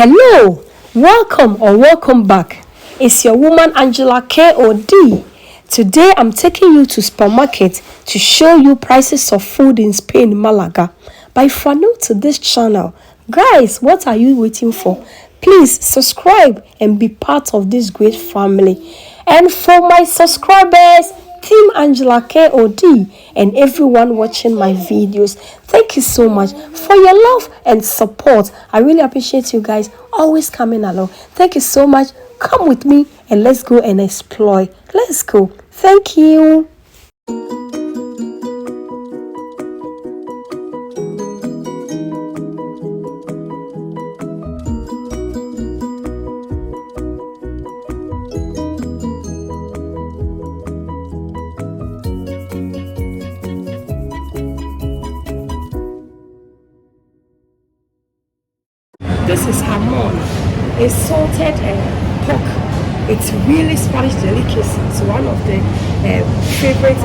Hello, welcome back. It's your woman Angela KOD. Today I'm taking you to supermarket to show you prices of food in Spain, Malaga. But if you are new to this channel, guys, what are you waiting for? Please subscribe and be part of this great family. And for my subscribers, Team Angela KOD, and everyone watching my videos, thank you so much for your love and support. I really appreciate you guys always coming along. Thank you so much. Come with me and let's go and explore. Let's go. Thank you. This is hamon. It's salted pork. It's really Spanish delicacy. It's one of the favorite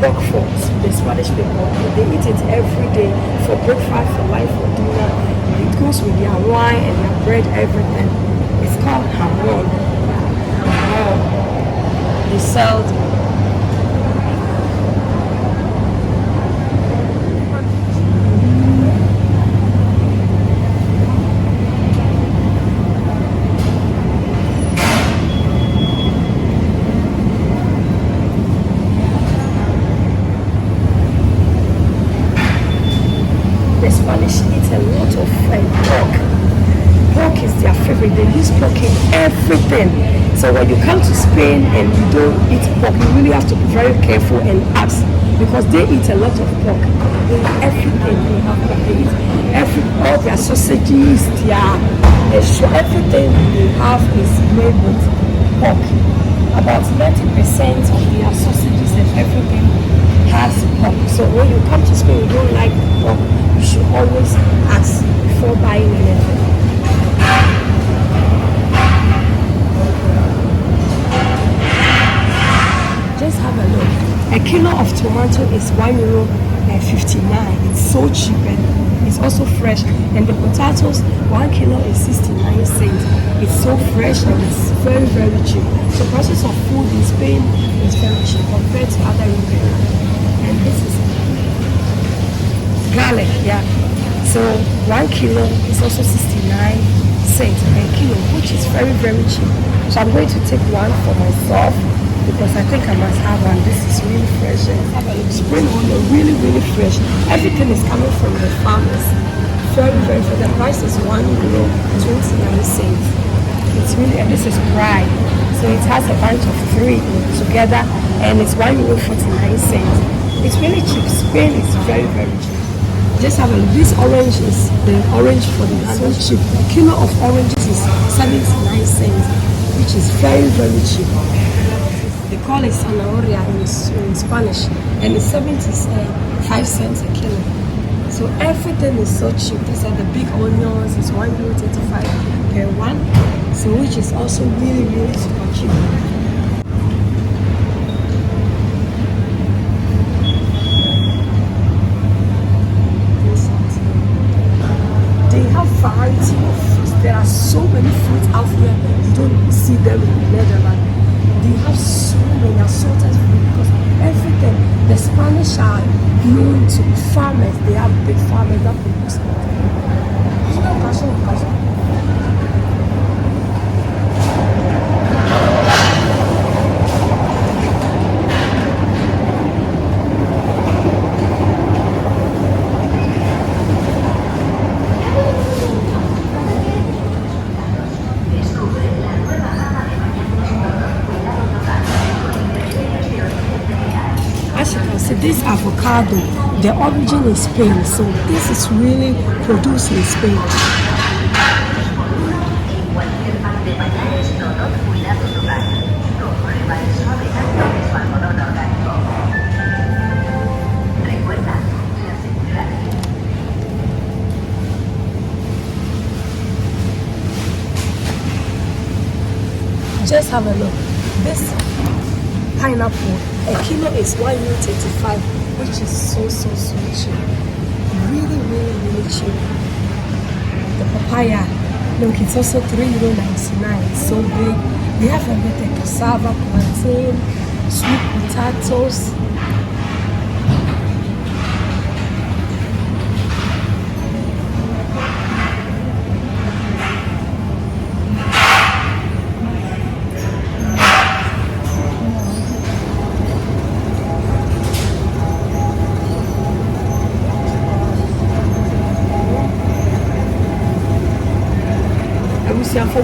pork foods. The Spanish people, they eat it every day for breakfast, for lunch, for dinner. It goes with their wine and their bread, everything. It's called hamon. They sell the Spanish eat a lot of pork. Pork is their favorite. They use pork in everything. So when you come to Spain and you don't eat pork, you really have to be very careful and ask, because they eat a lot of pork. In everything they have pork. They eat all their sausages, everything they have is made with pork. About 90% of their sausages and everything has pork. So when you come to Spain, you don't like pork, you should always ask before buying anything. Just have a look. A kilo of tomato is €1.59. It's so cheap and it's also fresh. And the potatoes, 1 kilo is 69 cents. It's so fresh and it's very, very cheap. So prices of food in Spain is very cheap compared to other European. And this is garlic, yeah. So 1 kilo is also 69 cents per kilo, which is very, very cheap. So I'm going to take one for myself because I think I must have one. This is really fresh. Have a look. Spring onion, really, really fresh. Everything is coming from the farmers. Very, very fresh. The price is €1.29. It's really, and this is fried. So it has a bunch of 3 together and it's €1.49. It's really cheap. Spain is very, very cheap. Just have a look. This orange is the orange for the so cheap. A kilo of oranges is 79 cents, which is very, very cheap. They call it zanahoria in Spanish, and it's 75 cents a kilo. So everything is so cheap. These are the big onions. It's €1.35 per one, so which is also really, really super cheap. Variety of fruits. There are so many fruits out here, you don't see them in the Netherlands. They have so many assorted fruit because everything. The Spanish are known to be farmers. They have big farmers that produce this avocado, the origin is Spain, so this is really produced in Spain. Just have a look. This pineapple, a kilo is €1.35, which is so cheap. Really cheap. The papaya, Look, it's also €3.99. It's so big. They have everything: cassava, plantain, sweet potatoes. For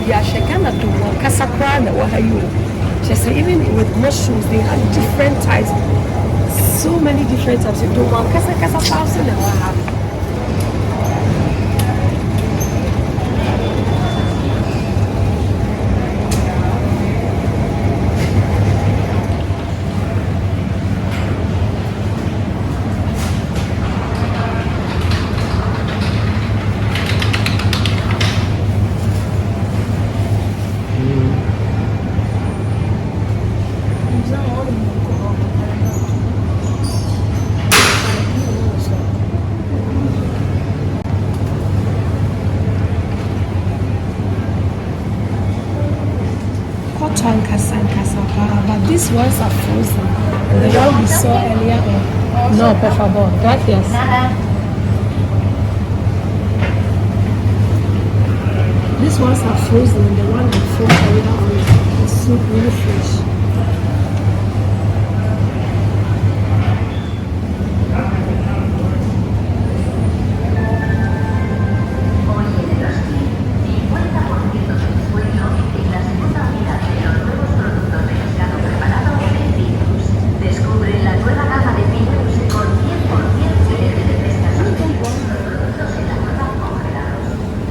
yeah, she cannot do one. Casapana, what are you? She said, even with mushrooms, they have different types. So many different types. You do one casa 1,000 and what have. But these ones are frozen. The one we saw earlier on. No, por favor. Gracias. These ones are frozen, and the one we saw earlier on is so really fresh.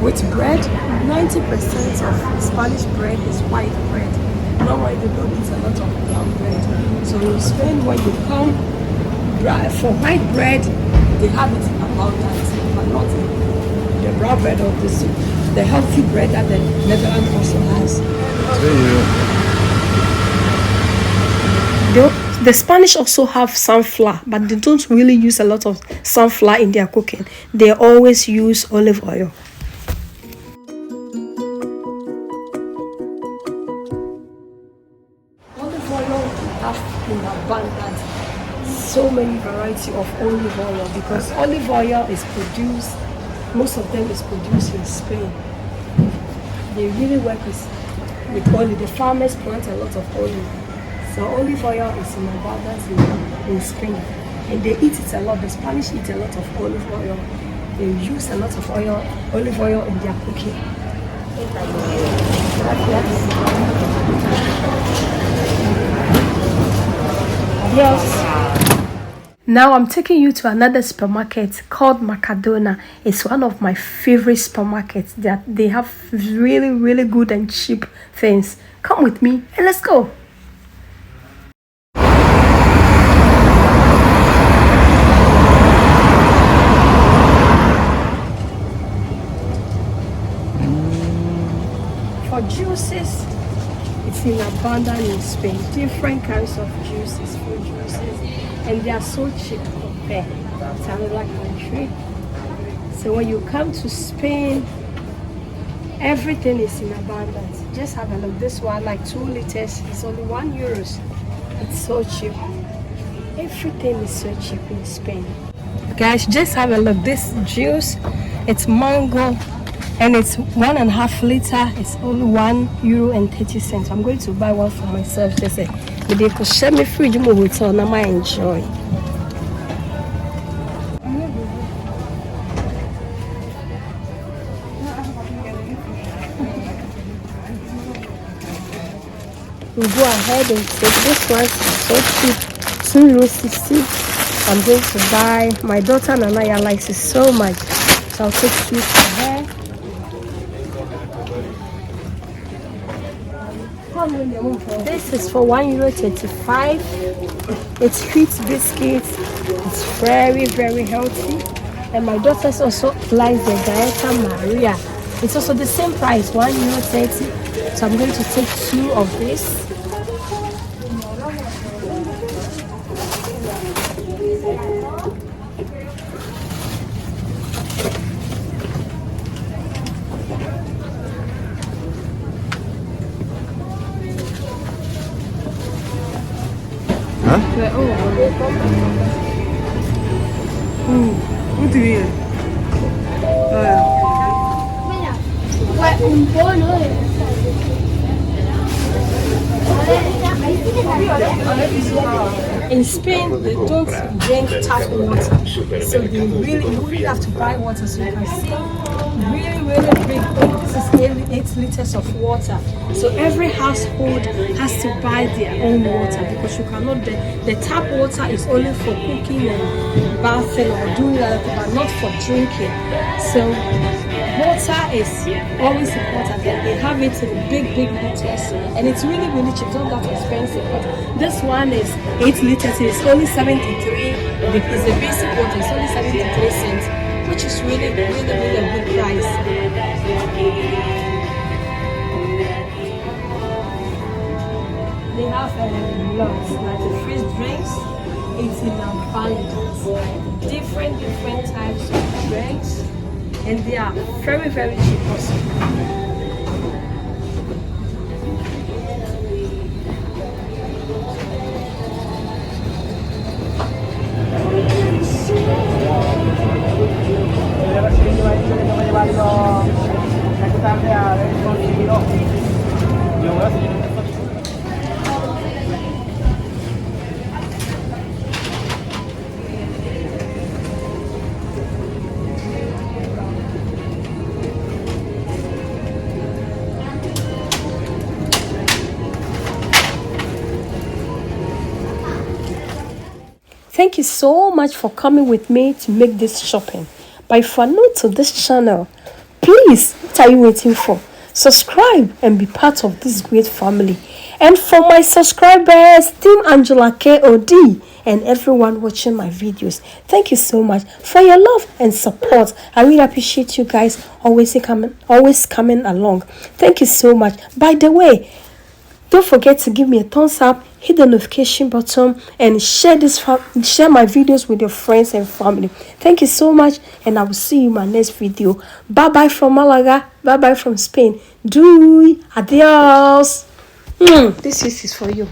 With bread, 90% of Spanish bread is white bread. Normally they don't eat a lot of brown bread. So in Spain, when you come for white bread, they have it in abundance, but not the brown bread or the healthy bread that the Netherlands also has. The Spanish also have sunflower, but they don't really use a lot of sunflower in their cooking. They always use olive oil. In abundance, so many variety of olive oil, because olive oil is produced, most of them is produced in Spain. They really work with olive. The farmers plant a lot of olive, so olive oil is in abundance in Spain, and they eat it a lot. The Spanish eat a lot of olive oil. They use a lot of olive oil in their cooking. Yes. Now I'm taking you to another supermarket called Mercadona. It's one of my favorite supermarkets. They have really, really good and cheap things. Come with me and let's go. For juices, it's in abundance in Spain. Different kinds of juices, fruit juices, and they are so cheap compared to another country. So when you come to Spain, everything is in abundance. Just have a look. This one, like 2 liters, is only €1. It's so cheap. Everything is so cheap in Spain. Guys, just have a look. This juice, it's mango. And it's 1.5 liter. It's only €1.30. I'm going to buy one for myself. Just say, but they could share me fridge more with all. Now I enjoy. We'll go ahead and take this one. It's so cheap, €2.60. I'm going to buy. My daughter Nanaya likes it so much, so I'll take 2 for her. This is for €1.35. It's wheat biscuits. It's very, very healthy. And my daughter also likes the Dieta Maria. It's also the same price, €1.30. So I'm going to take 2 of this. Muito bien. Un bono In Spain, they don't drink tap water, so they really have to buy water. So you can see, really big. This is 8 liters of water. So every household has to buy their own water because you cannot. The tap water is only for cooking and bathing or doing that, but not for drinking. So water is always important, and they have it in big liters, and it's really cheap, not that expensive. But this one is 8 liters, it's only 73. Because the basic water is only 73 cents, which is really a good price. They have lots, like the freeze drinks. It's in abundance, different types of drinks, and they are very cheap also. Thank you so much for coming with me to make this shopping. But if you are new to this channel, please, what are you waiting for? Subscribe and be part of this great family. And for my subscribers, Team Angela KOD, and everyone watching my videos, thank you so much for your love and support. I really appreciate you guys always coming along. Thank you so much. By the way, don't forget to give me a thumbs up, hit the notification button, and share my videos with your friends and family. Thank you so much, and I will see you in my next video. Bye bye from Malaga. Bye bye from Spain. Adios. This is for you.